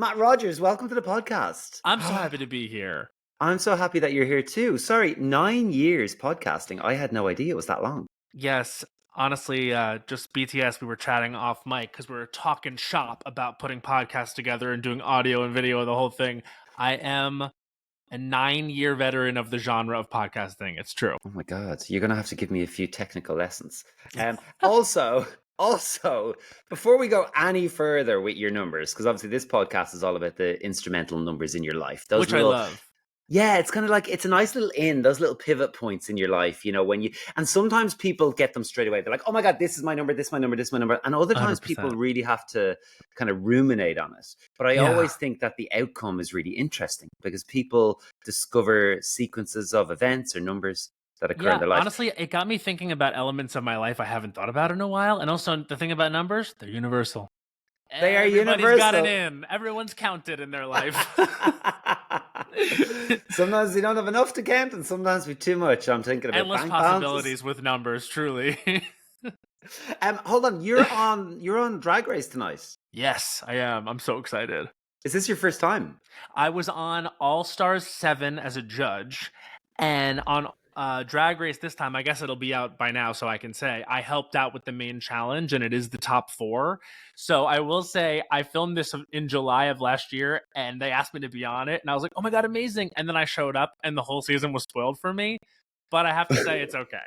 Matt Rogers, welcome to the podcast. I'm so happy to be here. I'm so happy that you're here too. Sorry, 9 years podcasting. I had no idea it was that long. Yes, honestly, just BTS, we were chatting off mic because we were talking shop about putting podcasts together and doing audio and video, the whole thing. I am a 9-year veteran of the genre of podcasting. It's true. Oh my God, you're going to have to give me a few technical lessons. Also, before we go any further with your numbers, because obviously this podcast is all about the instrumental numbers in your life. Which I love. Yeah, it's kind of like, it's a nice little those little pivot points in your life, and sometimes people get them straight away. They're like, oh my God, this is my number, this is my number, this is my number. And other times 100%. people really have to kind of ruminate on it. But I always think that the outcome is really interesting because people discover sequences of events or numbers that occur in their life. Honestly, it got me thinking about elements of my life I haven't thought about in a while. And also the thing about numbers, they're universal. They are universal. Everybody's got it in. Everyone's counted in their life. Sometimes you don't have enough to count, and sometimes we too much. I'm thinking about endless possibilities with numbers, truly. Hold on, you're on Drag Race tonight. Yes, I am. I'm so excited. Is this your first time? I was on All Stars 7 as a judge, and on Drag Race this time, I guess it'll be out by now, so I can say I helped out with the main challenge, and it is the top 4. So I will say I filmed this in July of last year, and they asked me to be on it, and I was like, oh my God, amazing. And then I showed up, and the whole season was spoiled for me. But I have to say it's okay.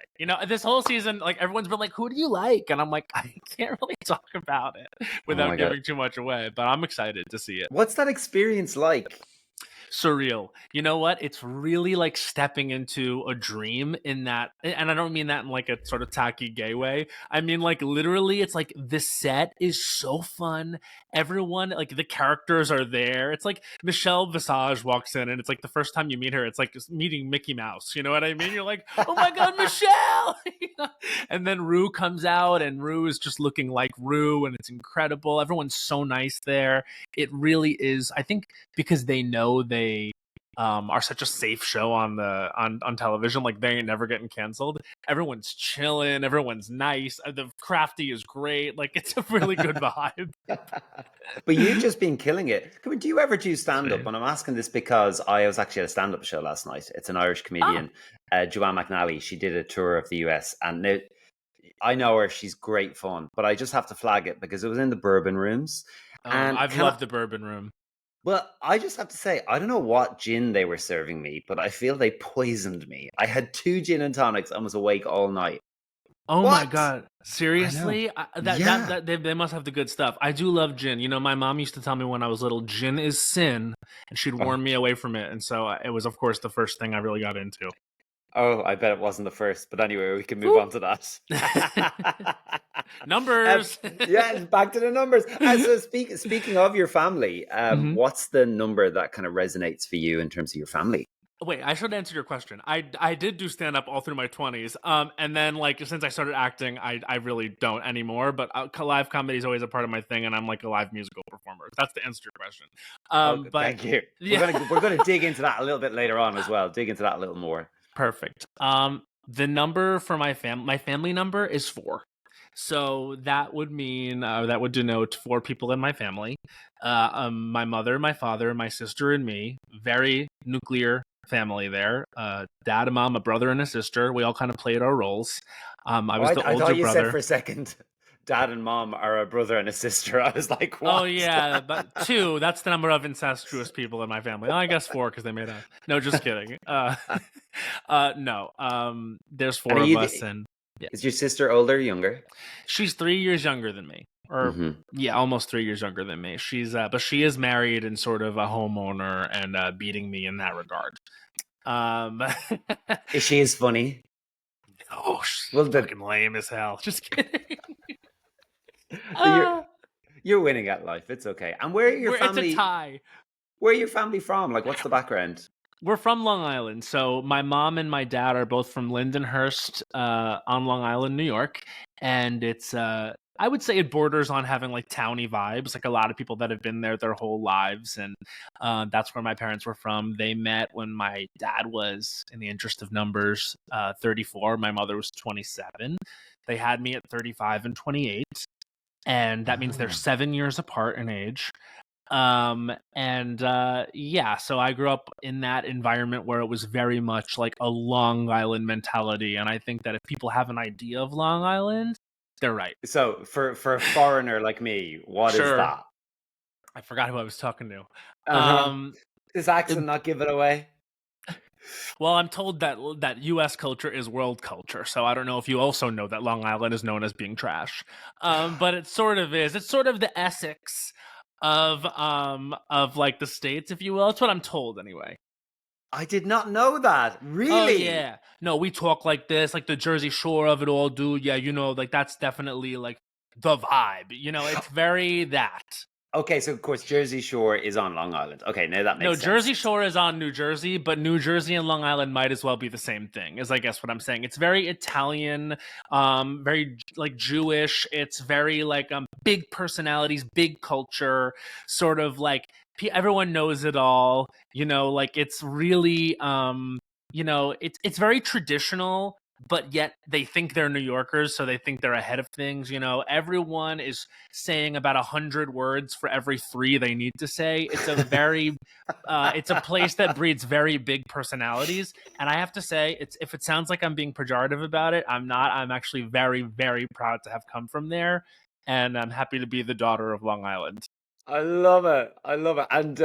This whole season, like, everyone's been like, who do you like? And I'm like, I can't really talk about it without giving too much away, but I'm excited to see it. What's that experience like? Surreal. You know what? It's really like stepping into a dream in that, and I don't mean that in like a sort of tacky gay way. I mean, like, literally, it's like the set is so fun. Everyone, like, the characters are there. It's like Michelle Visage walks in, and it's like the first time you meet her, it's like just meeting Mickey Mouse. You know what I mean? You're like, oh my God, Michelle! And then Rue comes out, and Rue is just looking like Rue, and it's incredible. Everyone's so nice there. It really is. I think because they know they are such a safe show on television, like they ain't never getting canceled. Everyone's chilling, everyone's nice, the crafty is great, like it's a really good vibe. But you've just been killing it. Do you ever do stand-up? And I'm asking this because I was actually at a stand-up show last night. It's an Irish comedian, Joanne McNally. She did a tour of the US, and I know her, she's great fun, but I just have to flag it because it was in the Bourbon Rooms. And I've loved the Bourbon Room. Well, I just have to say, I don't know what gin they were serving me, but I feel they poisoned me. I had 2 gin and tonics and was awake all night. Oh my God. Seriously? They must have the good stuff. I do love gin. My mom used to tell me when I was little, gin is sin, and she'd warn me away from it. And so it was, of course, the first thing I really got into. Oh, I bet it wasn't the first. But anyway, we can move on to that. Numbers. Back to the numbers. So speaking of your family, what's the number that kind of resonates for you in terms of your family? Wait, I should answer your question. I did do stand-up all through my 20s. And then, like, since I started acting, I really don't anymore. But live comedy is always a part of my thing, and I'm like a live musical performer. That's the answer to your question. But thank you. Yeah. We're gonna dig into that a little bit later on as well. Dig into that a little more. Perfect. The number for my family number is 4. So that would mean, that would denote 4 people in my family. My mother, my father, my sister, and me. Very nuclear family there. Dad, a mom, a brother, and a sister. We all kind of played our roles. I was the older brother. I thought you said for a second, Dad and Mom are a brother and a sister. I was like, what? Oh, yeah, but 2, that's the number of incestuous people in my family. I guess 4 because they made up. No, just kidding. No, there's 4 of us. And yeah. Is your sister older or younger? She's 3 years younger than me. Or, almost 3 years younger than me. She's, but she is married and sort of a homeowner and beating me in that regard. Is she as funny? Oh, she's fucking lame as hell. Just kidding. You're winning at life. It's okay. And where are your family? It's a tie. Where are your family from? Like, what's the background? We're from Long Island. So my mom and my dad are both from Lindenhurst on Long Island, New York. And it's, I would say it borders on having like towny vibes, like a lot of people that have been there their whole lives. And that's where my parents were from. They met when my dad was, in the interest of numbers, 34. My mother was 27. They had me at 35 and 28. And that means they're 7 years apart in age. Yeah, so I grew up in that environment where it was very much like a Long Island mentality, and I think that if people have an idea of Long Island, they're right. So for a foreigner like me, what is Sure. that? I forgot who I was talking to. Uh-huh. Does accent not give it away? Well, I'm told that U.S. culture is world culture, so I don't know if you also know that Long Island is known as being trash. But it sort of is. It's sort of the Essex of like the States, if you will. That's what I'm told anyway. I did not know that. Oh Really? yeah. No, we talk like this, like the Jersey Shore of it all, dude. Yeah, like that's definitely like the vibe. It's very that. Okay, so of course Jersey Shore is on Long Island. Okay, now that No, makes sense. Jersey Shore is on New Jersey, but New Jersey and Long Island might as well be the same thing, is I guess what I'm saying. It's very Italian, very like Jewish. It's very like big personalities, big culture, sort of like everyone knows it all. Like it's really it's very traditional, but yet they think they're New Yorkers, so they think they're ahead of things. Everyone is saying about 100 words for every 3 they need to say. It's a very, it's a place that breeds very big personalities. And I have to say, if it sounds like I'm being pejorative about it, I'm not. I'm actually very, very proud to have come from there, and I'm happy to be the daughter of Long Island. I love it. I love it. And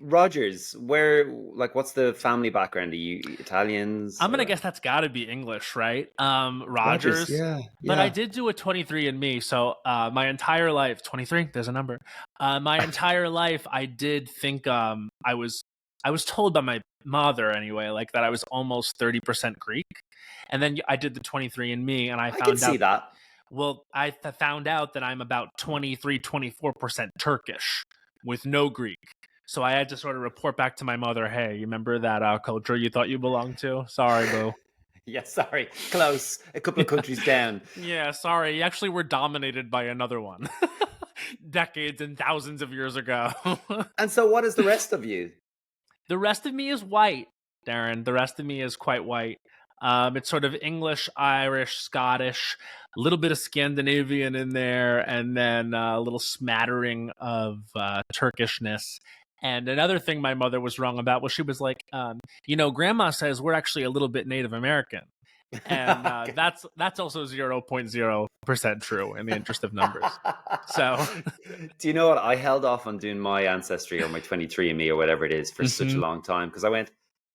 Rogers, what's the family background? Are you Italians I'm gonna or guess that's got to be English, right? Rogers? Rogers. Yeah, But I yeah. did do a 23andMe, so my entire life, 23. There's a number. My entire life, I did think I was told by my mother anyway, like that I was almost 30% Greek, and then I did the 23andMe, and I I can found see out. that. Well, I found out that I'm about 23, 24% Turkish with no Greek. So I had to sort of report back to my mother, hey, you remember that culture you thought you belonged to? Sorry, boo. Yeah, sorry. Close. A couple of countries down. Yeah, sorry. You actually were dominated by another one. Decades and thousands of years ago. And so what is the rest of you? The rest of me is white, Darren. The rest of me is quite white. It's sort of English, Irish, Scottish, a little bit of Scandinavian in there, and then a little smattering of Turkishness. And another thing my mother was wrong about was she was like, Grandma says we're actually a little bit Native American. And that's also 0.0% true in the interest of numbers. So, do you know what? I held off on doing my ancestry or my 23andMe or whatever it is for such a long time because I went,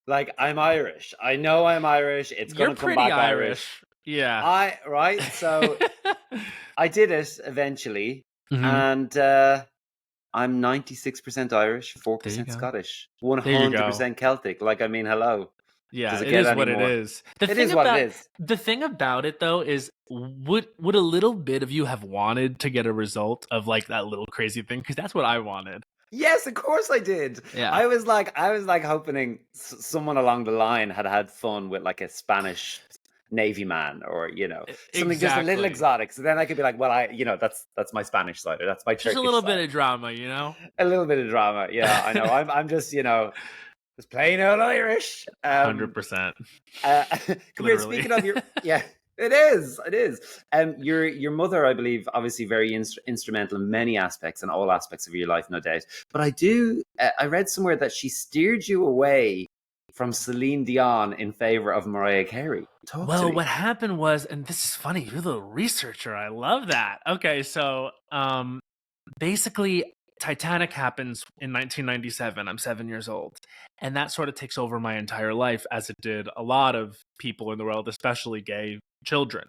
like, I'm Irish. I know I'm Irish. It's going you're to come pretty back Irish. Yeah. Right? So I did it eventually. Mm-hmm. And I'm 96% Irish, There you 4% go. Scottish, There you go. 100% Celtic. Like, I mean, hello. Yeah, Does it it get is any what it more? is. It is what it is. The thing about it though is would a little bit of you have wanted to get a result of like that little crazy thing? Because that's what I wanted. Yes, of course I did. Yeah. I was like hoping someone along the line had fun with like a Spanish Navy man or something just a little Exactly. exotic. So then I could be like, well, that's my Spanish side or that's my Just a Turkish little side. bit of drama, A little bit of drama. Yeah, I know. I'm just just plain old Irish. 100%. Come here. Speaking of your, yeah, it is. It is. Your mother, I believe, obviously very instrumental in many aspects and all aspects of your life, no doubt. But I read somewhere that she steered you away from Celine Dion in favor of Mariah Carey. Talk to Well, me. what happened was, and this is funny, you're the researcher. I love that. Okay, so basically Titanic happens in 1997. I'm 7 years old. And that sort of takes over my entire life, as it did a lot of people in the world, especially gay children.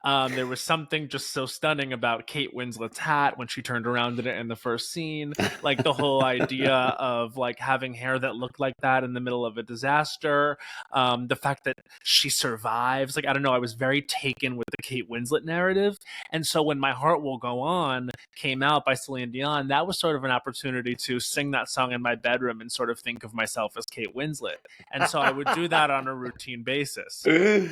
There was something just so stunning about Kate Winslet's hat when she turned around in it in the first scene. Like the whole idea of like having hair that looked like that in the middle of a disaster. The fact that she survives. Like, I don't know, I was very taken with the Kate Winslet narrative. And so when My Heart Will Go On came out by Celine Dion, that was sort of an opportunity to sing that song in my bedroom and sort of think of myself as Kate Winslet. And so I would do that on a routine basis.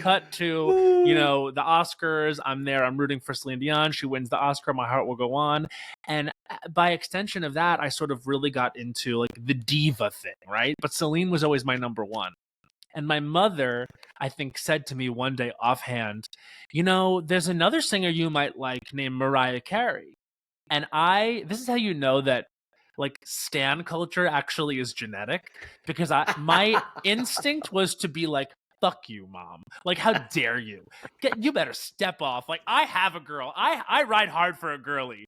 Cut to, the Oscars. I'm there. I'm rooting for Celine Dion. She wins the Oscar. My Heart Will Go On. And by extension of that, I sort of really got into like the diva thing, right? But Celine was always my number one. And my mother, I think, said to me one day offhand, there's another singer you might like named Mariah Carey. And this is how you know that like stan culture actually is genetic, because my instinct was to be like, fuck you, mom. Like, how dare you? You better step off. Like, I have a girl. I ride hard for a girly.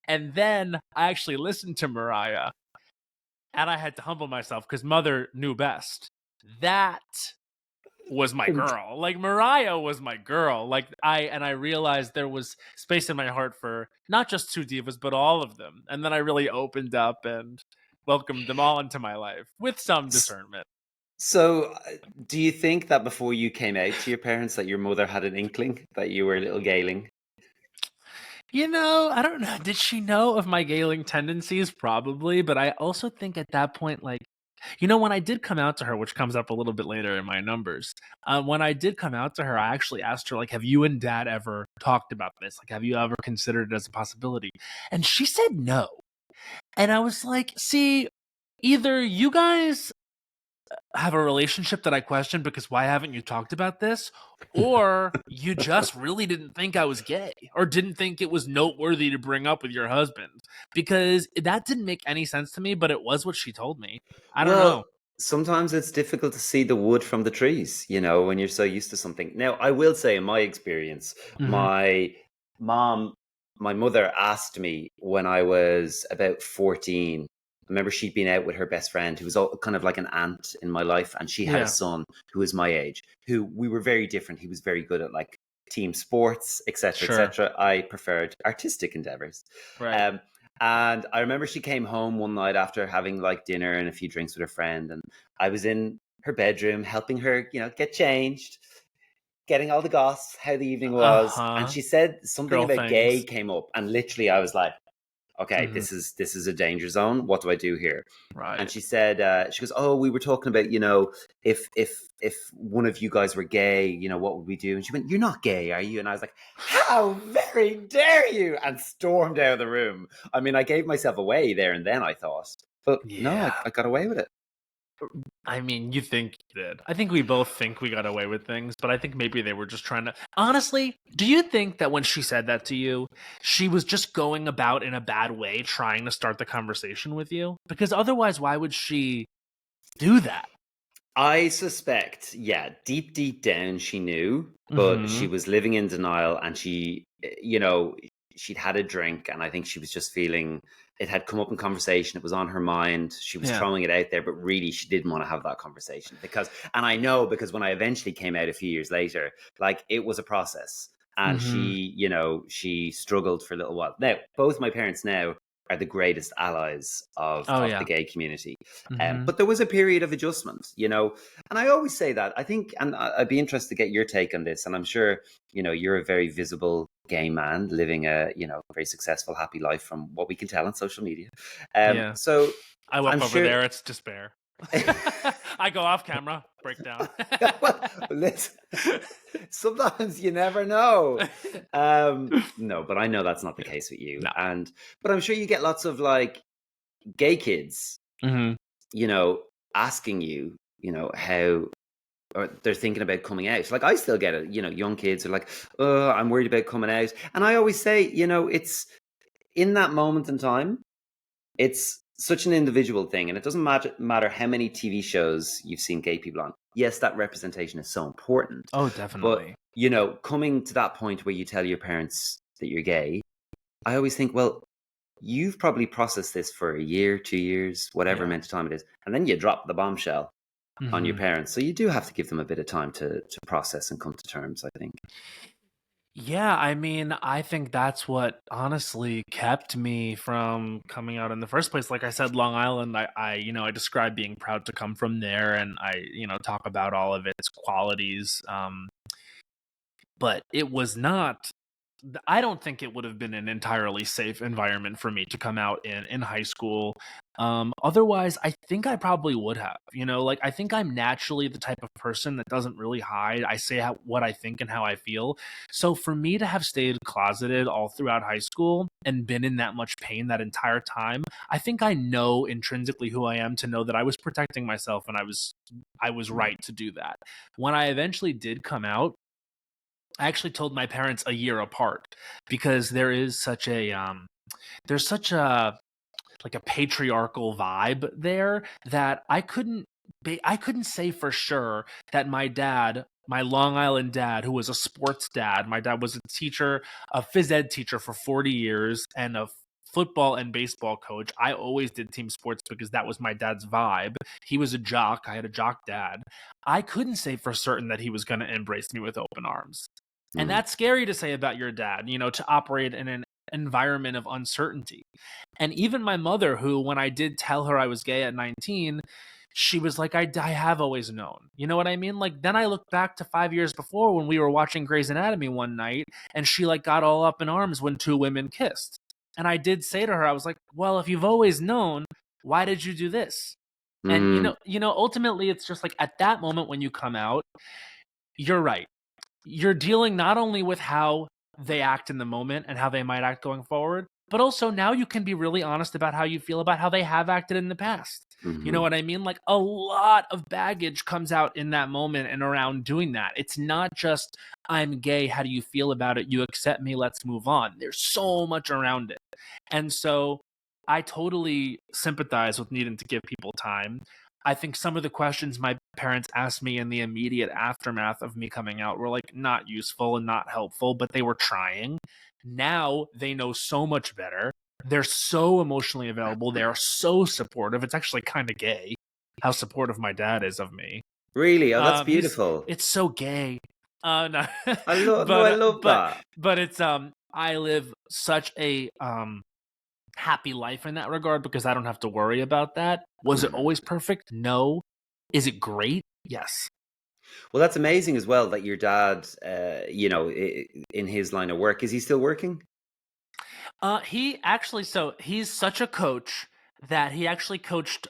And then I actually listened to Mariah, and I had to humble myself because mother knew best. That was my girl. Like, Mariah was my girl. Like, I realized there was space in my heart for not just two divas, but all of them. And then I really opened up and welcomed them all into my life with some discernment. So, do you think that before you came out to your parents that your mother had an inkling that you were a little gayling? You know, I don't know. Did she know of my gayling tendencies? Probably. But I also think at that point, like, you know, when I did come out to her, which comes up a little bit later in my numbers, when I did come out to her, I actually asked her, like, have you and dad ever talked about this? Like, have you ever considered it as a possibility? And she said no. And I was like, see, either you guys have a relationship that I question because why haven't you talked about this? Or you just really didn't think I was gay or didn't think it was noteworthy to bring up with your husband, because that didn't make any sense to me, but it was what she told me. I don't know. Well, sometimes it's difficult to see the wood from the trees, when you're so used to something. Now, I will say, in my experience, Mm-hmm. my mom, my mother asked me when I was about 14. I remember she'd been out with her best friend, who was kind of like an aunt in my life, and she had a son who was my age, who we were very different. He was very good at like team sports, etc., Sure. etc. I preferred artistic endeavors. Right. And I remember she came home one night after having like dinner and a few drinks with her friend, and I was in her bedroom helping her, get changed, getting all the goss, how the evening was. And she said something Girl about gay things. came up, and literally I was like, okay, Mhm. this is a danger zone. What do I do here? And Right. she said, she goes, oh, we were talking about, if one of you guys were gay, what would we do? And she went, you're not gay, are you? And I was like, how very dare you? And stormed out of the room. I mean, I gave myself away there and then, I thought, but no, Yeah. I got away with it. I mean, you think you did. I think we both think we got away with things, but I think maybe they were just trying to. Honestly, do you think that when she said that to you, she was just going about in a bad way, trying to start the conversation with you? Because otherwise, why would she do that? I suspect, yeah, deep down she knew, but she was living in denial, and she'd had a drink, and I think she was just feeling it had come up in conversation. It was on her mind. She was throwing it out there, but really she didn't want to have that conversation and I know because when I eventually came out a few years later, like it was a process, and she struggled for a little while. Now, both my parents now are the greatest allies of the gay community. But there was a period of adjustment, and I always say that. I think, and I'd be interested to get your take on this, and I'm sure, you're a very visible gay man living a, very successful, happy life from what we can tell on social media. So I walk I'm over sure. there, it's despair. I go off camera, breakdown. Well, listen, sometimes you never know. No, but I know that's not the case with you. No. But I'm sure you get lots of like gay kids, asking you, how, or they're thinking about coming out. Like I still get it, young kids are like, oh, I'm worried about coming out. And I always say, it's in that moment in time, it's such an individual thing. And it doesn't matter how many TV shows you've seen gay people on. Yes, that representation is so important. Oh, But, definitely. coming to that point where you tell your parents that you're gay, I always think, well, you've probably processed this for a year, 2 years, whatever amount of time it is. And then you drop the bombshell on your parents. So you do have to give them a bit of time to process and come to terms, I think. Yeah, I mean, I think that's what honestly kept me from coming out in the first place. Like I said, Long Island, I describe being proud to come from there, and I, talk about all of its qualities. But it was not. I don't think it would have been an entirely safe environment for me to come out in high school. Otherwise, I think I probably would have. Like I think I'm naturally the type of person that doesn't really hide. I say what I think and how I feel. So for me to have stayed closeted all throughout high school and been in that much pain that entire time, I think I know intrinsically who I am to know that I was protecting myself, and I was right to do that. When I eventually did come out, I actually told my parents a year apart, because there's such a like a patriarchal vibe there that I couldn't say for sure that my dad, my Long Island dad, who was a sports dad, my dad was a teacher, a phys ed teacher for 40 years and a football and baseball coach. I always did team sports because that was my dad's vibe. He was a jock. I had a jock dad. I couldn't say for certain that he was going to embrace me with open arms. And that's scary to say about your dad, you know, to operate in an environment of uncertainty. And even my mother, who, when I did tell her I was gay at 19, she was like, I have always known. You know what I mean? Like, then I look back to 5 years before when we were watching Grey's Anatomy one night, and she like got all up in arms when two women kissed. And I did say to her, I was like, well, if you've always known, why did you do this? And ultimately it's just like at that moment when you come out, you're right. You're dealing not only with how they act in the moment and how they might act going forward, but also now you can be really honest about how you feel about how they have acted in the past. You know what I mean? Like a lot of baggage comes out in that moment and around doing that. It's not just, I'm gay, how do you feel about it? You accept me, let's move on. There's so much around it. And so I totally sympathize with needing to give people time. I think some of the questions my parents asked me in the immediate aftermath of me coming out were like not useful and not helpful, but they were trying. Now they know so much better. They're so emotionally available. They are so supportive. It's actually kind of gay how supportive my dad is of me. Really? Oh, that's beautiful. It's so gay. No. I love that. But it's I live such a happy life in that regard because I don't have to worry about that. Was it always perfect? No. Is it great? Yes. Well, that's amazing as well that your dad, in his line of work, is he still working? He's such a coach that he actually coached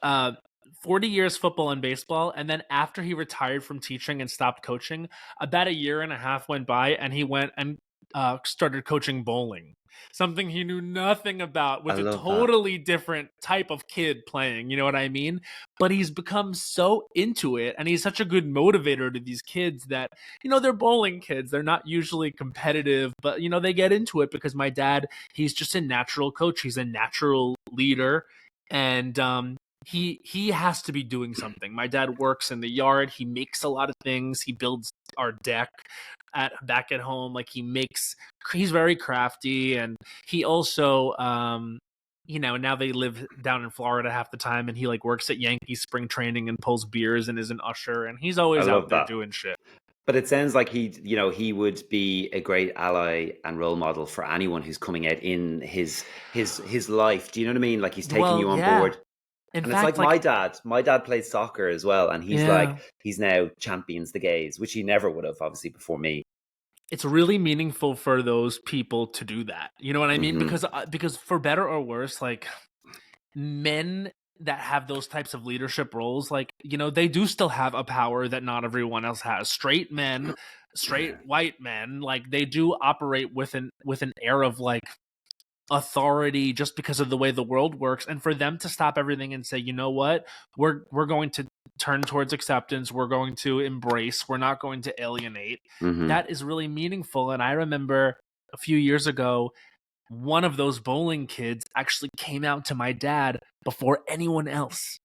40 years football and baseball. And then after he retired from teaching and stopped coaching, about a year and a half went by and he went and started coaching bowling. Something he knew nothing about, with a totally different type of kid playing, you know what I mean? But he's become so into it, and he's such a good motivator to these kids that, you know, they're bowling kids. They're not usually competitive, but, you know, they get into it because my dad, he's just a natural coach. He's a natural leader, and he has to be doing something. My dad works in the yard. He makes a lot of things. He builds our deck back at home. Like he's very crafty, and he also now they live down in Florida half the time, and he like works at Yankee spring training and pulls beers and is an usher, and he's always out there doing shit. But it sounds like he would be a great ally and role model for anyone who's coming out in his life. Do you know what I mean? Like he's taking you on board. And fact, it's like my dad plays soccer as well, and he's now champions the gays, which he never would have obviously before me. It's really meaningful for those people to do that. You know what I mean? Because for better or worse, like men that have those types of leadership roles, like, you know, they do still have a power that not everyone else has. Straight white men, like they do operate with an air of like authority just because of the way the world works. And for them to stop everything and say, you know what, we're going to turn towards acceptance, we're going to embrace, we're not going to alienate, that is really meaningful. And I remember a few years ago, one of those bowling kids actually came out to my dad before anyone else.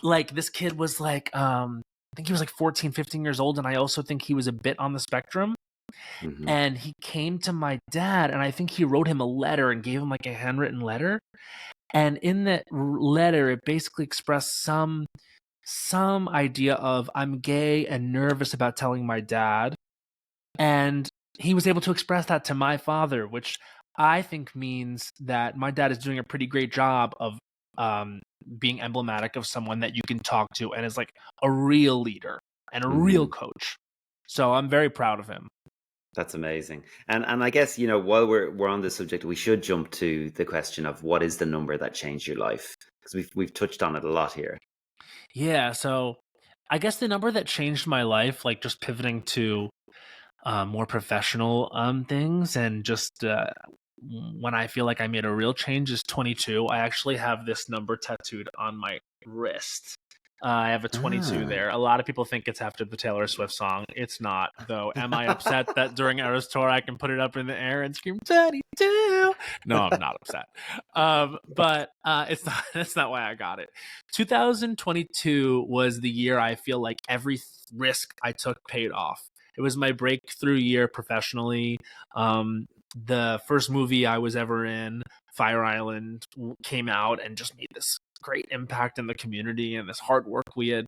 Like this kid was like I think he was like 14, 15 years old, and I also think he was a bit on the spectrum. And he came to my dad, and I think he wrote him a letter and gave him like a handwritten letter. And in that letter, it basically expressed some idea of, I'm gay and nervous about telling my dad. And he was able to express that to my father, which I think means that my dad is doing a pretty great job of being emblematic of someone that you can talk to and is like a real leader and a real coach. So I'm very proud of him. That's amazing. And I guess, you know, while we're on this subject, we should jump to the question of what is the number that changed your life? Because we've touched on it a lot here. Yeah, so I guess the number that changed my life, like just pivoting to more professional things, and just when I feel like I made a real change, is 22. I actually have this number tattooed on my wrist. I have a 22 there. A lot of people think it's after the Taylor Swift song. It's not, though. Am I upset that during Eras Tour I can put it up in the air and scream 22? No, I'm not upset. But it's not. That's not why I got it. 2022 was the year I feel like every risk I took paid off. It was my breakthrough year professionally. The first movie I was ever in, Fire Island, came out and just made this great impact in the community, and this hard work we had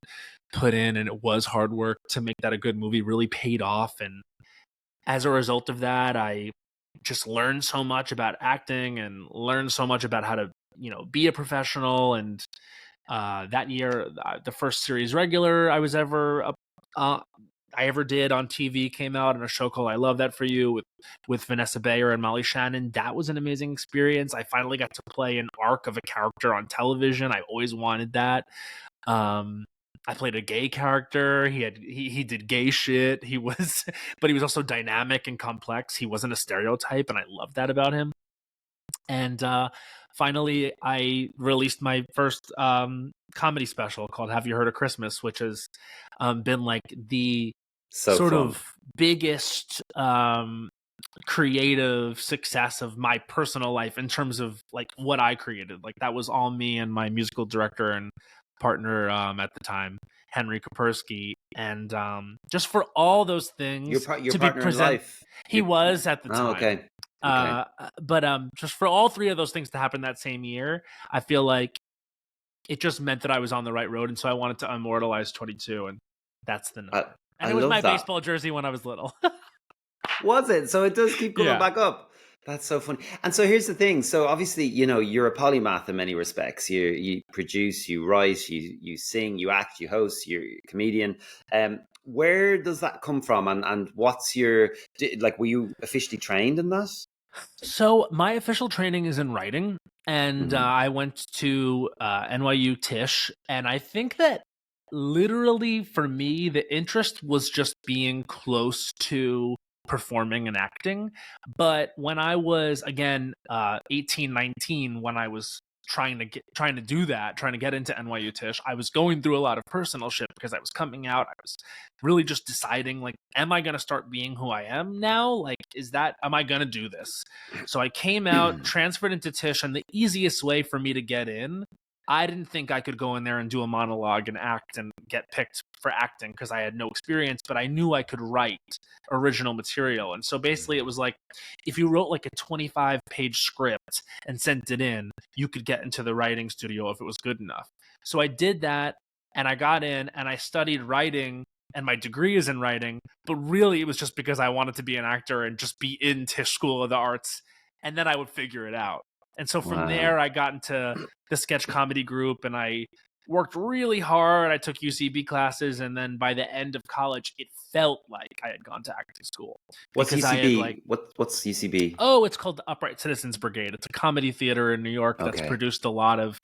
put in, and it was hard work to make that a good movie, really paid off. And as a result of that, I just learned so much about acting and learned so much about how to, be a professional. And that year, the first series regular I ever did on TV came out in a show called I Love That For You with Vanessa Bayer and Molly Shannon. That was an amazing experience. I finally got to play an arc of a character on television. I always wanted that. I played a gay character. He did gay shit. But he was also dynamic and complex. He wasn't a stereotype, and I loved that about him. And finally, I released my first comedy special called Have You Heard of Christmas, which has been like the of biggest creative success of my personal life in terms of like what I created. Like that was all me and my musical director and partner at the time, Henry Kapersky. And just for all those things your to partner be present, in life. he was at the time. Okay. But just for all three of those things to happen that same year, I feel like it just meant that I was on the right road. And so I wanted to immortalize 22, and that's the number. And it was my baseball jersey when I was little. Was it? So it does keep coming back up. That's so funny. And so here's the thing. So obviously, you're a polymath in many respects. You produce, you write, you sing, you act, you host, you're a comedian. Where does that come from? And what's were you officially trained in that? So my official training is in writing, and I went to NYU Tisch, and I think that literally for me, the interest was just being close to performing and acting. But when I was, again, 18, 19, when I was trying to get into NYU Tisch, I was going through a lot of personal shit because I was coming out. I was really just deciding, like, am I going to start being who I am now? Like, am I going to do this? So I came out, transferred into Tisch, and the easiest way for me to get in, I didn't think I could go in there and do a monologue and act and get picked for acting because I had no experience, but I knew I could write original material. And so basically it was like, if you wrote like a 25-page script and sent it in, you could get into the writing studio if it was good enough. So I did that, and I got in, and I studied writing, and my degree is in writing, but really it was just because I wanted to be an actor and just be in Tisch School of the Arts, and then I would figure it out. And so from there, I got into the sketch comedy group, and I worked really hard. I took UCB classes, and then by the end of college, it felt like I had gone to acting school. What's UCB? What's UCB? Oh, it's called the Upright Citizens Brigade. It's a comedy theater in New York that's produced a lot of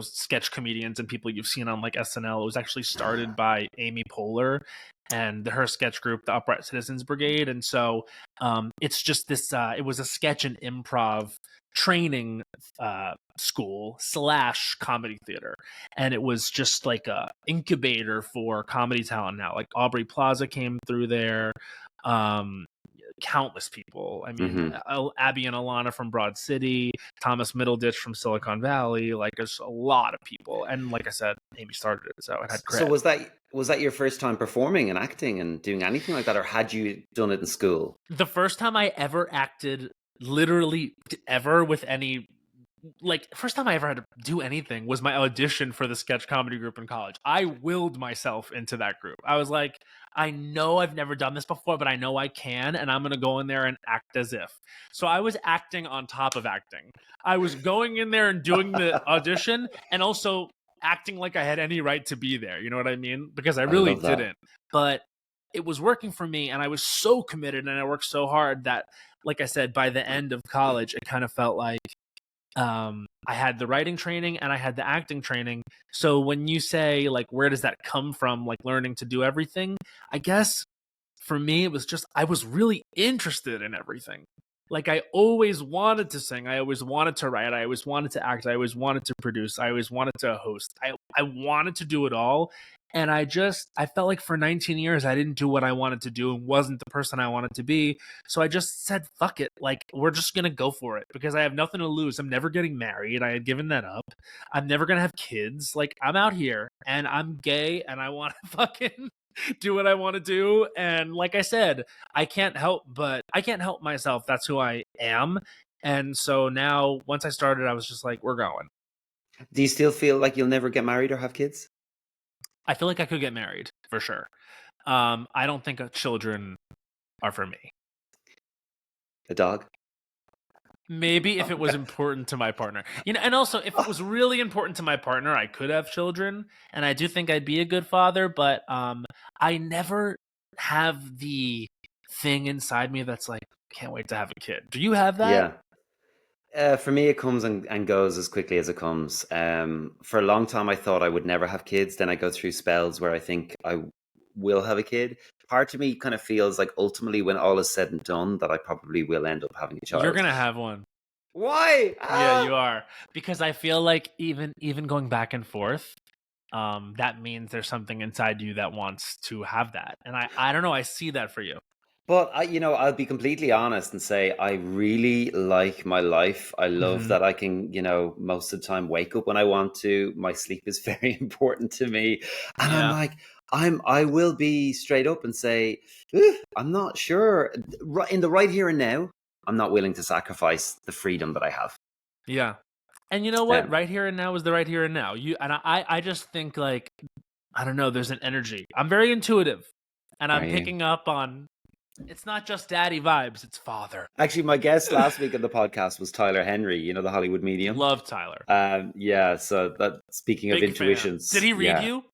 sketch comedians and people you've seen on like SNL. It was actually started by Amy Poehler and her sketch group, the Upright Citizens Brigade. And so it's just this, it was a sketch and improv training school / comedy theater. And it was just like a incubator for comedy talent now. Like Aubrey Plaza came through there. Countless people. I mean, Abby and Alana from Broad City, Thomas Middleditch from Silicon Valley. Like, there's a lot of people. And like I said, Amy started it, so it had cred. So was that your first time performing and acting and doing anything like that, or had you done it in school? The first time I ever acted, literally ever, with any, like, first time I ever had to do anything was my audition for the sketch comedy group in college. I willed myself into that group. I was like, I know I've never done this before, but I know I can, and I'm going to go in there and act as if. So I was acting on top of acting. I was going in there and doing the audition and also acting like I had any right to be there. You know what I mean? Because I really didn't. But it was working for me, and I was so committed, and I worked so hard that, like I said, by the end of college, it kind of felt like I had the writing training and I had the acting training. So when you say, like, where does that come from, like learning to do everything, I guess for me, it was just, I was really interested in everything. Like, I always wanted to sing. I always wanted to write. I always wanted to act. I always wanted to produce. I always wanted to host. I wanted to do it all. And I felt like for 19 years, I didn't do what I wanted to do and wasn't the person I wanted to be. So I just said, fuck it. Like, we're just going to go for it because I have nothing to lose. I'm never getting married. I had given that up. I'm never going to have kids. Like, I'm out here and I'm gay and I want to fucking do what I want to do. And like I said, I can't help myself. That's who I am. And so now, once I started, I was just like, we're going. Do you still feel like you'll never get married or have kids? I feel like I could get married for sure. I don't think children are for me. A dog? Maybe if it was important to my partner, and also if it was really important to my partner, I could have children, and I do think I'd be a good father. But I never have the thing inside me that's like, can't wait to have a kid. Do you have that? Yeah. For me, it comes and goes as quickly as it comes. For a long time, I thought I would never have kids. Then I go through spells where I think I will have a kid. Part of me kind of feels like ultimately, when all is said and done, that I probably will end up having a child. You're gonna have one. Why? Yeah, you are. Because I feel like even going back and forth, that means there's something inside you that wants to have that. And I don't know, I see that for you. But I'll be completely honest and say I really like my life. I love that I can, most of the time wake up when I want to. My sleep is very important to me, and I'm like, I will be straight up and say, I'm not sure. In the right here and now, I'm not willing to sacrifice the freedom that I have. Yeah, and you know what? Right here and now is the right here and now. I just think like, I don't know. There's an energy. I'm very intuitive, and I'm picking up on. It's not just daddy vibes, it's father. Actually, my guest last week on the podcast was Tyler Henry, the Hollywood medium. Love Tyler. So that speaking of intuitions. Did he read you?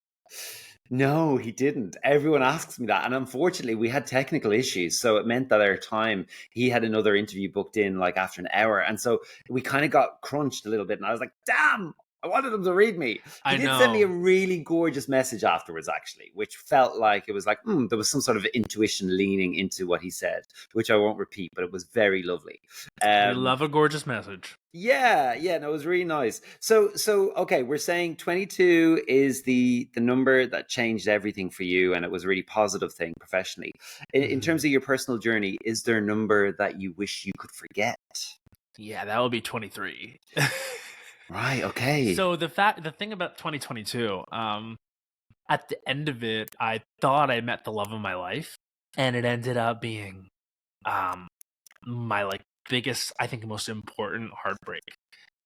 No, he didn't. Everyone asks me that. And unfortunately, we had technical issues. So it meant that our time, he had another interview booked in like after an hour. And so we kind of got crunched a little bit. And I was like, damn, I wanted him to read me. He did send me a really gorgeous message afterwards, actually, which felt like it was like, there was some sort of intuition leaning into what he said, which I won't repeat, but it was very lovely. We love a gorgeous message. Yeah, no, it was really nice. So okay, we're saying 22 is the number that changed everything for you, and it was a really positive thing professionally. In terms of your personal journey, is there a number that you wish you could forget? Yeah, that would be 23. Right, okay. So the thing about 2022, at the end of it, I thought I met the love of my life, and it ended up being my like biggest, I think most important heartbreak.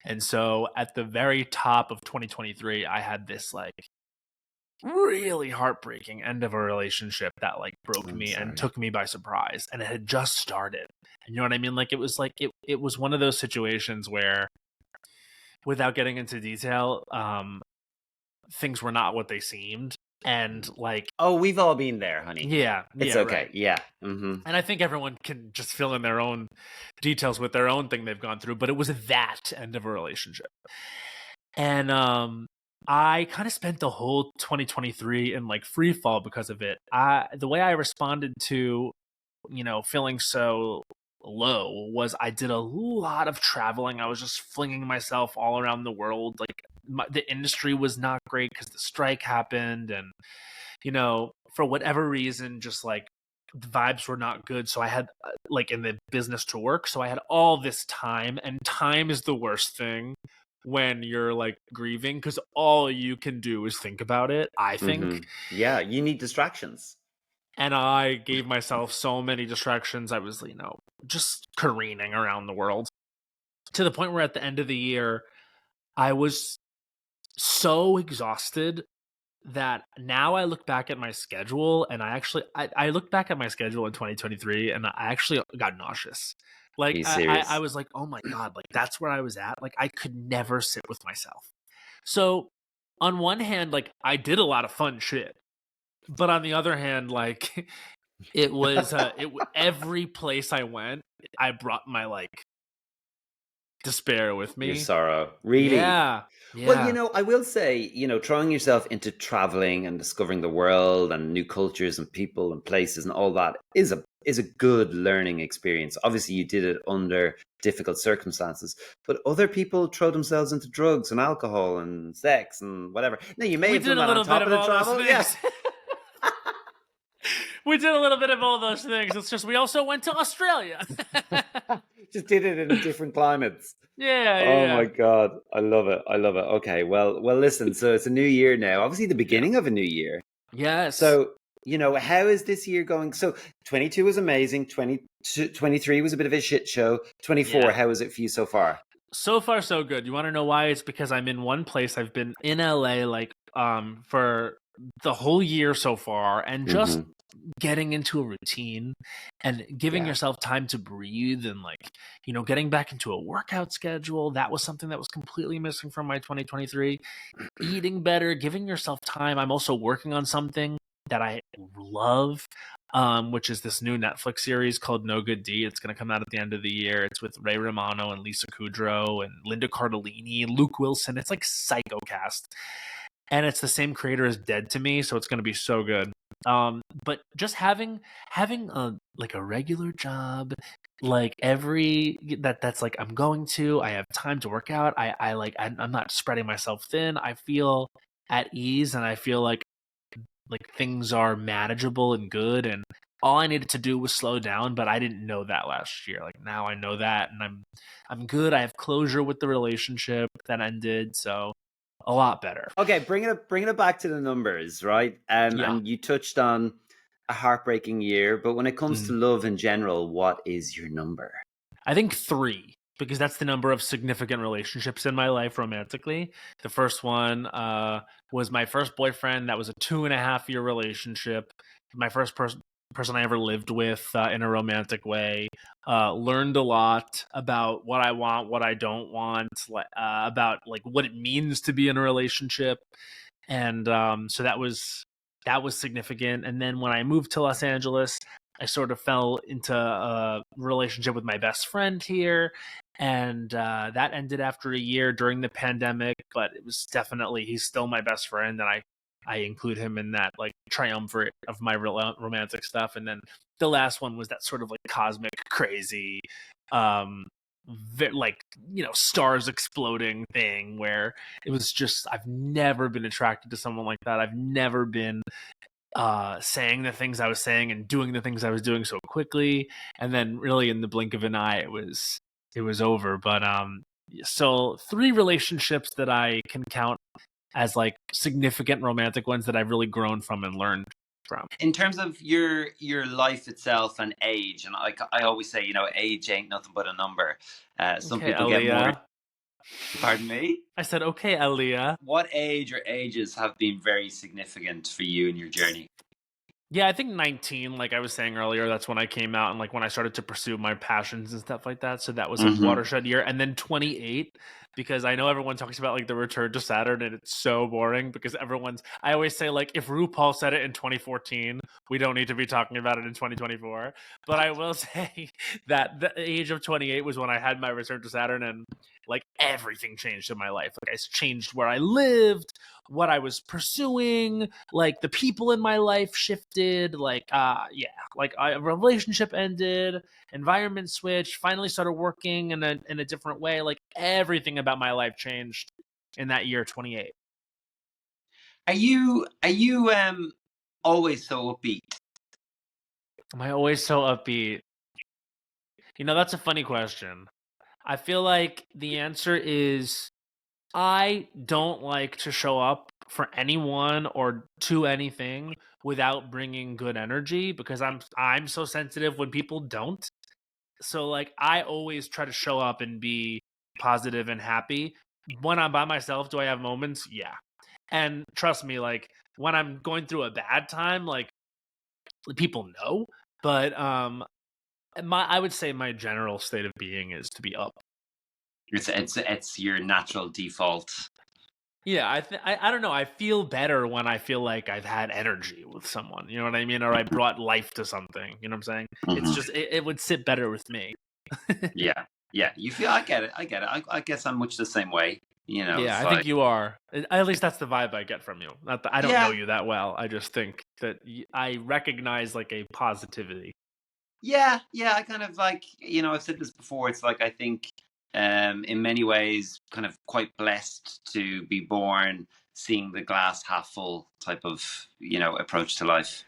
And so at the very top of 2023, I had this like really heartbreaking end of a relationship that like broke me and took me by surprise, and it had just started. And you know what I mean? Like it was one of those situations where, without getting into detail, things were not what they seemed. And like, we've all been there, honey. Yeah, it's okay. Right. Yeah. Mm-hmm. And I think everyone can just fill in their own details with their own thing they've gone through, but it was that end of a relationship. And I kind of spent the whole 2023 in like free fall because of it. The way I responded to, feeling so low was I did a lot of traveling. I was just flinging myself all around the world. Like the industry was not great because the strike happened, and for whatever reason, just like the vibes were not good. So I had like in the business to work, so I had all this time, and time is the worst thing when you're like grieving because all you can do is think about it, I think. Yeah, you need distractions. And I gave myself so many distractions. I was, just careening around the world to the point where at the end of the year, I was so exhausted that now I look back at my schedule, and I looked back at my schedule in 2023 and I actually got nauseous. Like I was like, oh my God, like that's where I was at. Like I could never sit with myself. So on one hand, like I did a lot of fun shit. But on the other hand, like it was every place I went, I brought my like despair with Your me. sorrow. Really? Yeah. Well, Yeah. I will say, throwing yourself into traveling and discovering the world and new cultures and people and places and all that is a good learning experience. Obviously, you did it under difficult circumstances, but other people throw themselves into drugs and alcohol and sex and whatever. Now, you may We have done did a that on little bit top of of the all those travel, yeah. things. We did a little bit of all those things. It's just we also went to Australia. Just did it in different climates. Yeah, Oh my yeah. God. I love it. I love it. Okay. Well, listen, so it's a new year now. Obviously the Yeah. beginning of a new year. Yes. So, how is this year going? So 22 was amazing. 23 was a bit of a shit show. 24, Yeah. how is it for you so far? So far so good. You want to know why? It's because I'm in one place. I've been in LA for the whole year so far, and just Mm-hmm. getting into a routine and giving Yeah. yourself time to breathe and getting back into a workout schedule. That was something that was completely missing from my 2023. Eating better, giving yourself time. I'm also working on something that I love, which is this new Netflix series called No Good Deed. It's going to come out at the end of the year. It's with Ray Romano and Lisa Kudrow and Linda Cardellini and Luke Wilson. It's like psycho cast, and it's the same creator as Dead to Me, so it's going to be so good. But just having a regular job, like that's like I'm going to. I have time to work out. I'm not spreading myself thin. I feel at ease, and I feel like things are manageable and good, and all I needed to do was slow down, but I didn't know that last year. Like now I know that, and I'm good. I have closure with the relationship that ended, so a lot better. Okay, bringing it back to the numbers, right? Yeah. And you touched on a heartbreaking year, but when it comes to Mm. love in general, what is your number? I think 3, because that's the number of significant relationships in my life romantically. The first one was my first boyfriend. That was a 2.5-year relationship. My first person I ever lived with in a romantic way. Learned a lot about what I want, what I don't want, about like what it means to be in a relationship, and so that was significant. And then when I moved to Los Angeles, I sort of fell into a relationship with my best friend here, and that ended after a year during the pandemic. But it was definitely he's still my best friend, and I include him in that like triumvirate of my romantic stuff. And then the last one was that sort of like cosmic crazy, um, like stars exploding thing where it was just I've never been attracted to someone like that. I've never been saying the things I was saying and doing the things I was doing so quickly, and then really in the blink of an eye it was over. But so 3 relationships that I can count as like significant romantic ones that I've really grown from and learned from. In terms of your life itself and age, and I always say, age ain't nothing but a number. Some Okay, people get more. Aaliyah. Pardon me. I said okay, Aaliyah. What age or ages have been very significant for you in your journey? Yeah, I think 19, like I was saying earlier, that's when I came out and like when I started to pursue my passions and stuff like that. So that was a Mm-hmm. watershed year. And then 28, because I know everyone talks about like the return to Saturn and it's so boring because I always say like if RuPaul said it in 2014, we don't need to be talking about it in 2024. But I will say that the age of 28 was when I had my return to Saturn, and like everything changed in my life. Like I changed where I lived, what I was pursuing, like the people in my life shifted, like a relationship ended, environment switched, finally started working in a different way. Like everything about my life changed in that year 28. Are you always so upbeat? Am I always so upbeat? That's a funny question. I feel like the answer is I don't like to show up for anyone or to anything without bringing good energy, because I'm so sensitive when people don't. So like I always try to show up and be positive and happy. When I'm by myself, do I have moments? Yeah. And trust me, like when I'm going through a bad time, like people know, but I would say my general state of being is to be up. It's your natural default. Yeah, I don't know. I feel better when I feel like I've had energy with someone. You know what I mean? Or I brought life to something. You know what I'm saying? It's Mm-hmm. just it would sit better with me. Yeah. Yeah, you feel. I get it. I get it. I guess I'm much the same way. You know, Yeah, it's I like think you are. At least that's the vibe I get from you. Not that I don't know yeah, you that well. I just think that I recognize like a positivity. yeah, yeah. I kind of like I've said this before. It's like I think in many ways kind of quite blessed to be born seeing the glass half full type of approach to life.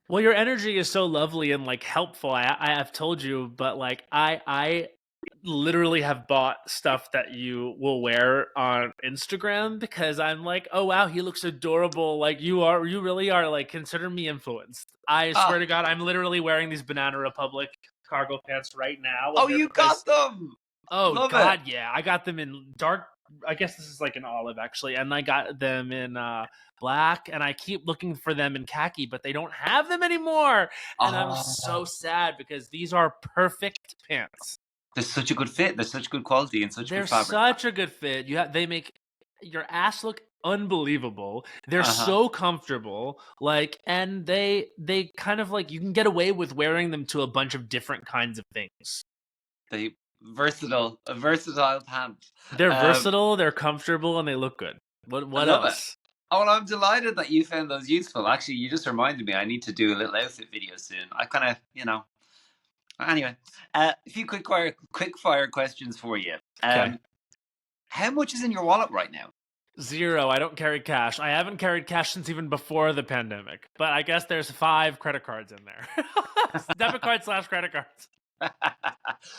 Well, your energy is so lovely and like helpful. I have told you, but like I literally have bought stuff that you will wear on Instagram because I'm like, oh wow, he looks adorable. Like you really are like consider me influenced. I swear Ah, to God, I'm literally wearing these Banana Republic cargo pants right now, oh, and they're you got priced. them. Oh Love it. God, yeah, I got them in dark. I guess this is like an olive actually, and I got them in black, and I keep looking for them in khaki, but they don't have them anymore, and I'm so Oh, sad because these are perfect pants. they're such a good fit. They're such good quality and such good They're fabric. such a good fit. They make your ass look unbelievable. They're Uh huh. so comfortable, like, and they kind of like you can get away with wearing them to a bunch of different kinds of things. They a versatile pant. They're Um, versatile, they're comfortable, and they look good. I What love it. else? Oh, well, I'm delighted that you found those useful. Actually, you just reminded me I need to do a little outfit video soon. I kind of, Anyway, a few quick fire questions for you. Okay. How much is in your wallet right now? 0. I don't carry cash. I haven't carried cash since even before the pandemic. But I guess there's 5 credit cards in there. Debit card / credit cards.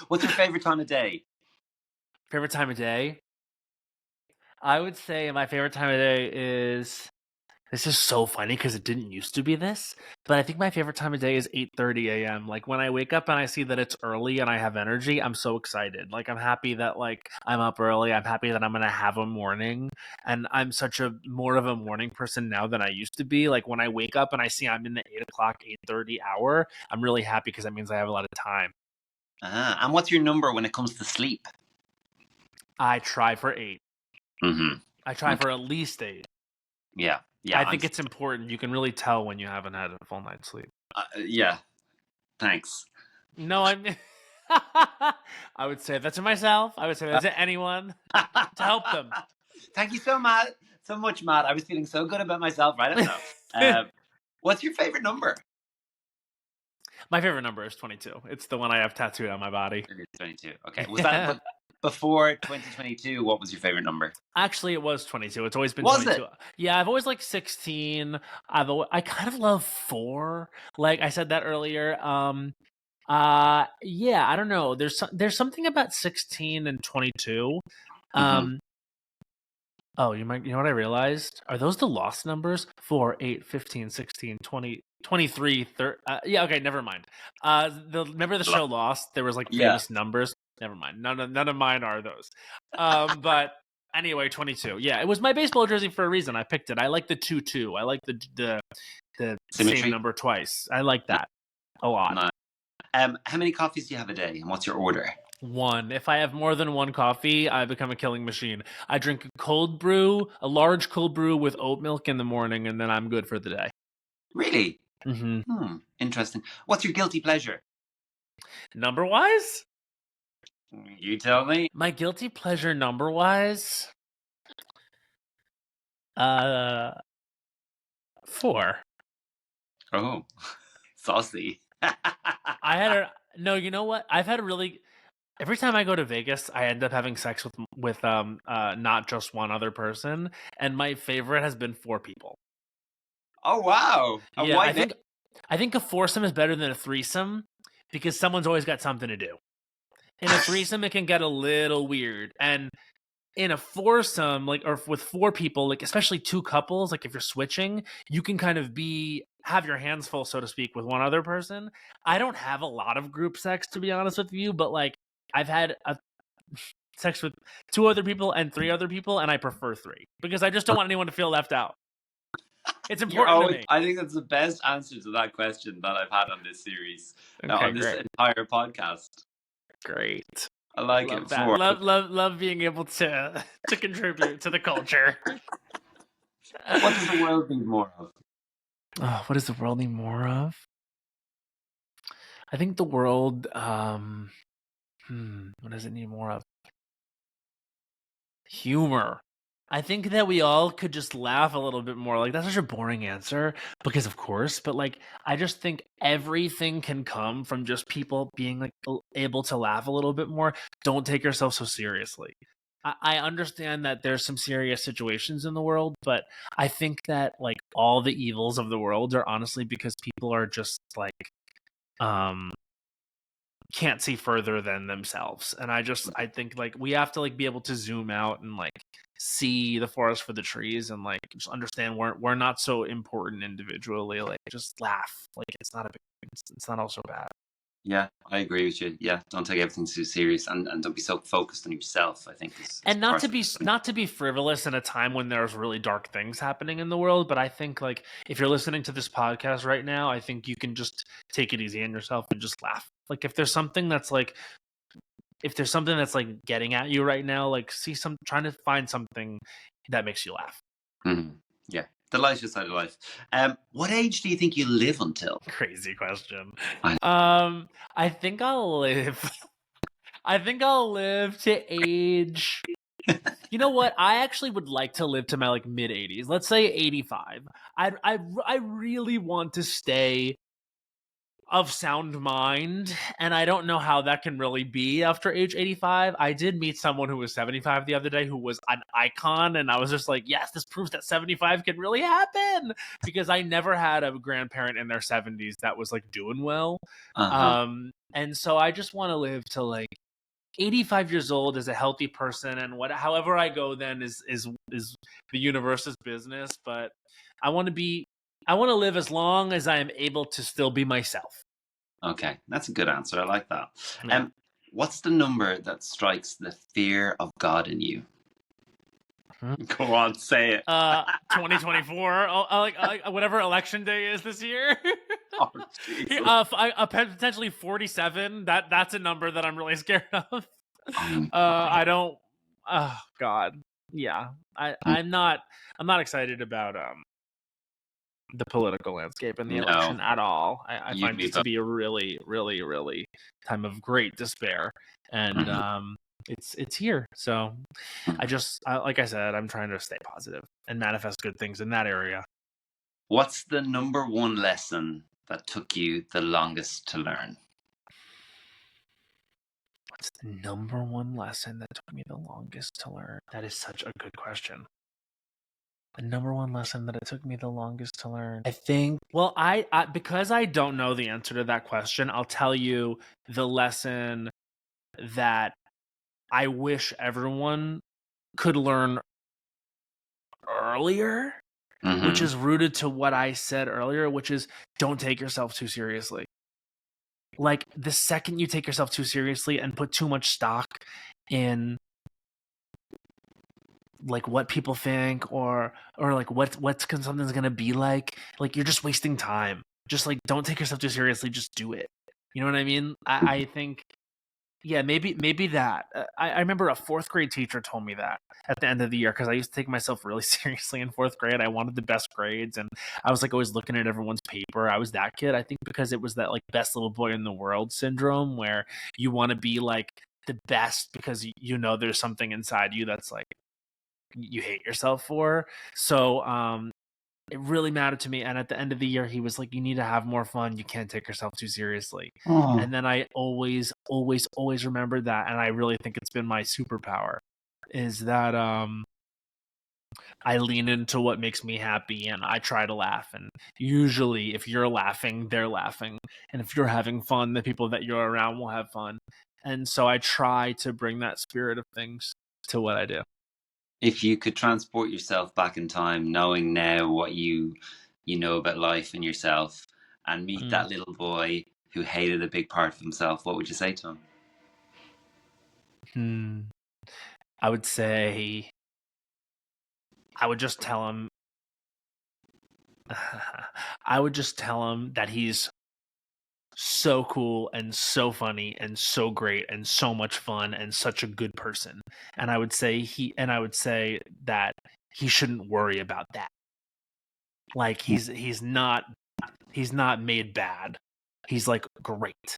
What's your favorite time of day? Favorite time of day? I would say my favorite time of day is this is so funny because it didn't used to be this, but I think my favorite time of day is 8:30 a.m. Like when I wake up and I see that it's early and I have energy, I'm so excited. Like I'm happy that like I'm up early. I'm happy that I'm gonna have a morning, and I'm such a more of a morning person now than I used to be. Like when I wake up and I see I'm in the 8 o'clock, 8:30 hour, I'm really happy because that means I have a lot of time. And what's your number when it comes to sleep? I try for 8. Mm-hmm. I try Okay. for at least 8. Yeah, yeah, I think it's important. You can really tell when you haven't had a full night's sleep. yeah. Thanks. No, I'm. I would say that to myself. I would say that to anyone to help them. Thank you so much, Matt. I was feeling so good about myself. I don't know. What's your favorite number? My favorite number is 22. It's the one I have tattooed on my body. 22. Okay. Was that before 2022? What was your favorite number? Actually, it was 22. It's always been Was 22. it? Yeah, I've always liked 16. I kind of love 4. Like I said that earlier. Yeah, I don't know. There's something about 16 and 22. Mm-hmm. Oh, you know what I realized? Are those the lost numbers? 4, 8, 15, 16, 20, 23, 30. Yeah, okay, never mind. Remember the show Lost? There was like Yeah. famous numbers. Never mind. None of mine are those. But anyway, 22. Yeah, it was my baseball jersey for a reason. I picked it. I like the 2-2. I like the same Symmetry. number twice. I like that a lot. Nice. How many coffees do you have a day, and what's your order? 1. If I have more than 1 coffee, I become a killing machine. I drink a large cold brew with oat milk in the morning, and then I'm good for the day. Really? Mm-hmm. Interesting. What's your guilty pleasure? Number-wise? You tell me. My guilty pleasure number-wise? 4. Oh, saucy. No, you know what? Every time I go to Vegas, I end up having sex with not just one other person, and my favorite has been 4 people. Oh, wow. And Yeah, why I think a foursome is better than a threesome because someone's always got something to do. In a threesome, it can get a little weird, and in a foursome, like or with 4 people, like especially 2 couples, like if you're switching, you can kind of have your hands full, so to speak, with one other person. I don't have a lot of group sex, to be honest with you, but like I've had sex with 2 other people and 3 other people, and I prefer 3 because I just don't want anyone to feel left out. It's important to me. I think that's the best answer to that question that I've had on this series, Okay, on this great. entire podcast. Great. I like Love it. that. 4. Love being able to contribute to the culture. What does the world need more of? Oh, what does the world need more of? I think the world What does it need more of? Humor. I think that we all could just laugh a little bit more. Like, that's such a boring answer because, of course, but like, I just think everything can come from just people being like able to laugh a little bit more. Don't take yourself so seriously. I understand that there's some serious situations in the world, but I think that like all the evils of the world are honestly because people are just like, can't see further than themselves. And I think like we have to like be able to zoom out and like see the forest for the trees and like just understand we're not so important individually. Like just laugh. Like it's not a big, it's not all so bad. Yeah, I agree with you. Yeah, don't take everything too serious, and don't be so focused on yourself. I think is And part not to be frivolous in a time when there's really dark things happening in the world, but I think like if you're listening to this podcast right now, I think you can just take it easy on yourself and just laugh. Like if there's something that's like getting at you right now, like trying to find something that makes you laugh. Mm-hmm. Yeah, the lighter side of life. What age do you think you live until? Crazy question. I I think I'll live. I think I'll live to age. You know what? I actually would like to live to my like mid 80s. Let's say 85. I really want to stay of sound mind, and I don't know how that can really be after age 85. I did meet someone who was 75 the other day who was an icon, and I was just like, yes, this proves that 75 can really happen, because I never had a grandparent in their 70s that was like doing well. And so I just want to live to like 85 years old as a healthy person, and however I go then is the universe's business. But I want to live as long as I am able to still be myself. Okay, that's a good answer. I like that. Yeah. What's the number that strikes the fear of God in you? Go on, say it. 2024, whatever election day is this year. Oh, Potentially 47. That's a number that I'm really scared of. Oh, I don't. Oh God, yeah. I'm not excited about the political landscape and the election at all. I find it to be a really, really, really time of great despair, and it's here. So like I said, I'm trying to stay positive and manifest good things in that area. What's the number one lesson that took you the longest to learn? What's the number one lesson that took me the longest to learn? That is such a good question. The number one lesson that it took me the longest to learn. I think, well, I because I don't know the answer to that question, I'll tell you the lesson that I wish everyone could learn earlier, which is rooted to what I said earlier, which is don't take yourself too seriously. Like the second you take yourself too seriously and put too much stock in like what people think or like what's something's gonna be like you're just wasting time. Just like don't take yourself too seriously, just do it. You know what I mean? I think, yeah, maybe that. I remember a fourth grade teacher told me that at the end of the year, because I used to take myself really seriously in fourth grade. I wanted the best grades, and I was like always looking at everyone's paper. I was that kid. I think because it was that like best little boy in the world syndrome, where you want to be like the best because you know there's something inside you that's like you hate yourself for. So it really mattered to me, and at the end of the year he was like, you need to have more fun, you can't take yourself too seriously. And then I always remembered that, and I really think it's been my superpower, is that I lean into what makes me happy, and I try to laugh, and usually if you're laughing, they're laughing, and if you're having fun, the people that you're around will have fun. And so I try to bring that spirit of things to what I do. If you could transport yourself back in time, knowing now what you know about life and yourself, and meet that little boy who hated a big part of himself, what would you say to him? I would say I would just tell him that he's so cool and so funny and so great and so much fun and such a good person. And I would say that he shouldn't worry about that. Like he's not made bad. He's like great.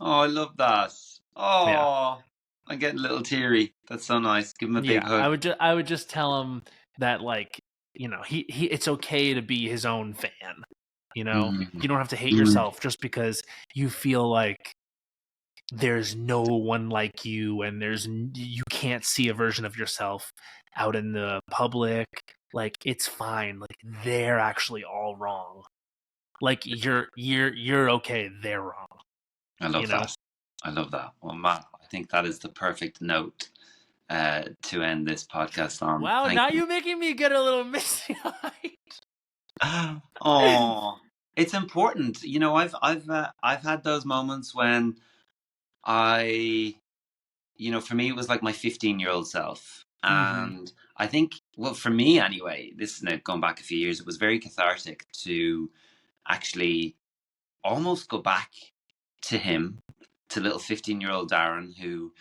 Oh, I love that. Oh, I'm getting a little teary. That's so nice. Give him a big hug. I would just tell him that, like, you know, he it's okay to be his own fan. You know, you don't have to hate yourself just because you feel like there's no one like you and you can't see a version of yourself out in the public. Like, it's fine. Like, they're actually all wrong. Like, you're okay, they're wrong. I love that. I love that. Well, Matt, I think that is the perfect note to end this podcast on. Wow, now you're making me get a little misty-eyed. Oh, it's important. You know, I've had those moments when I, you know, for me it was like my 15-year-old self, and I think, well, for me anyway, this is now going back a few years, it was very cathartic to actually almost go back to him, to little 15-year-old Darren, who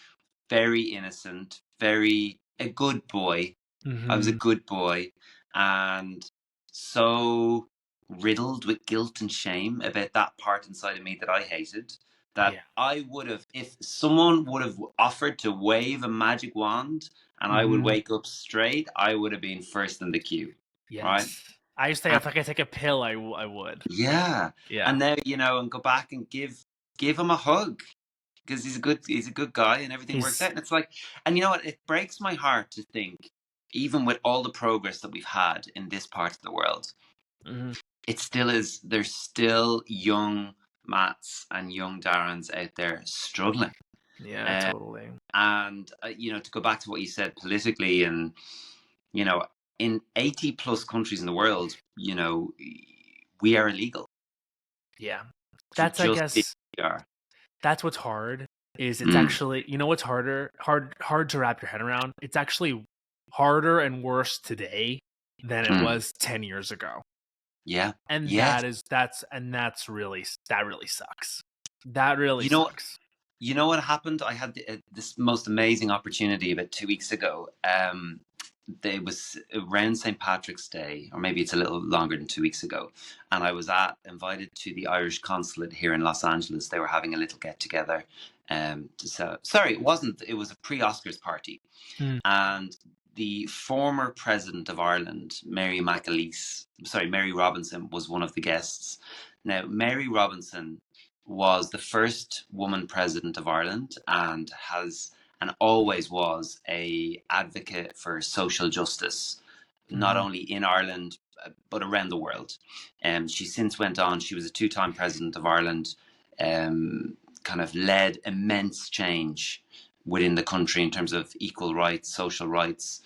very innocent, very a good boy. I was a good boy, and so riddled with guilt and shame about that part inside of me that I hated. That I would have, if someone would have offered to wave a magic wand and I would wake up straight, I would have been first in the queue. Yes. Right? I used to think if I could take a pill, I would. Yeah. And now, you know, and go back and give him a hug, because he's a good guy and everything works out. And it's like, and you know what? It breaks my heart to think, even with all the progress that we've had in this part of the world, it still is. There's still young Matts and young Darrens out there struggling. Yeah, totally. And you know, to go back to what you said politically, and you know, in 80 plus countries in the world, you know, we are illegal. Yeah, that's, I guess, that's what's hard. Is it's actually, you know, what's hard to wrap your head around. It's actually harder and worse today than it was 10 years ago. Yeah, and that really sucks. That really sucks. You know what happened? I had this most amazing opportunity about 2 weeks ago. It was around St. Patrick's Day, or maybe it's a little longer than 2 weeks ago, and I was invited to the Irish consulate here in Los Angeles. They were having a little get together. Sorry, it wasn't. It was a pre-Oscars party, and the former president of Ireland, Mary Robinson, was one of the guests. Now, Mary Robinson was the first woman president of Ireland and always was a advocate for social justice, not only in Ireland, but around the world. She since went on, she was a 2-time president of Ireland, kind of led immense change within the country in terms of equal rights, social rights.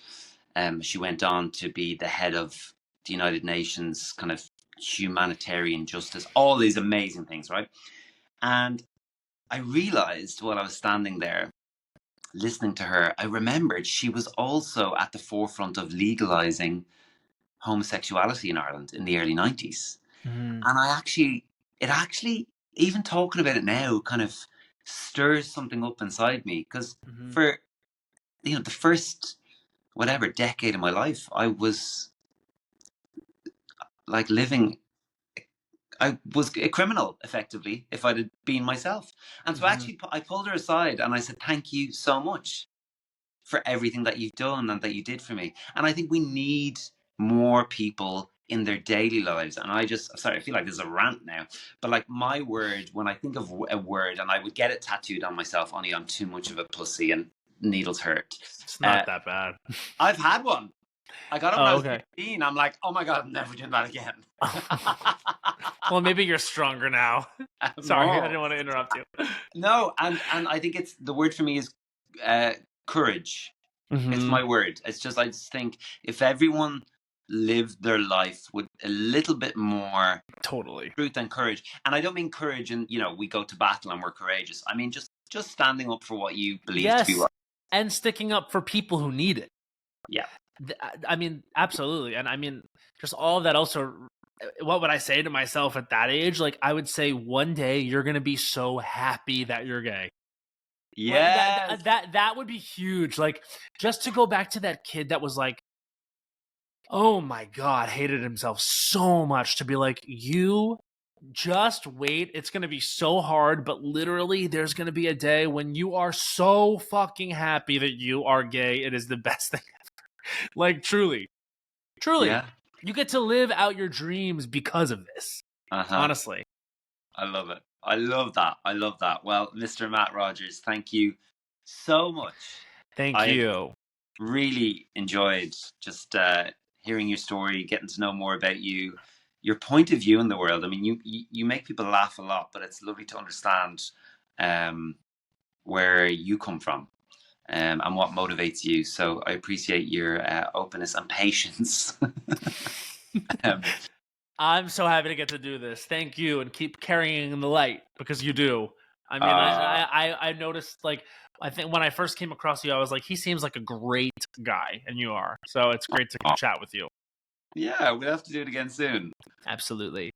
She went on to be the head of the United Nations, kind of humanitarian justice, all these amazing things, right? And I realized while I was standing there listening to her, I remembered she was also at the forefront of legalizing homosexuality in Ireland in the early 90s. And it actually, even talking about it now, kind of stirs something up inside me, because for, you know, the first decade of my life, I was like I was a criminal, effectively, if I'd been myself. And so actually I pulled her aside and I said, thank you so much for everything that you've done and that you did for me. And I think we need more people in their daily lives. And I feel like this is a rant now, but like my word, when I think of a word, and I would get it tattooed on myself, only I'm too much of a pussy and needles hurt. It's not that bad. I've had one. I got it when I was 15. I'm like, oh my God, I'm never doing that again. Well, maybe you're stronger now. Sorry, I didn't want to interrupt you. No, and I think it's, the word for me is courage. It's my word. It's just, I just think if everyone lived their life with a little bit more truth and courage, and I don't mean courage and, you know, we go to battle and we're courageous. I mean just standing up for what you believe to be right. And sticking up for people who need it. Yeah. I mean, absolutely. And I mean, just all of that also, what would I say to myself at that age? Like, I would say one day you're going to be so happy that you're gay. Yeah. That would be huge. Like, just to go back to that kid that was like, oh my God, hated himself so much, to be like, you Just wait. It's going to be so hard, but literally there's going to be a day when you are so fucking happy that you are gay. It is the best thing ever. Like, truly. Yeah. You get to live out your dreams because of this. Honestly. I love it. I love that. Well, Mr. Matt Rogers, thank you so much. Thank you. Really enjoyed just hearing your story, getting to know more about you, your point of view in the world. I mean, you make people laugh a lot, but it's lovely to understand where you come from and what motivates you. So I appreciate your openness and patience. I'm so happy to get to do this. Thank you, and keep carrying the light, because you do. I mean, I noticed, like, I think when I first came across you, I was like, he seems like a great guy, and you are. So it's great to chat with you. Yeah, we'll have to do it again soon. Absolutely.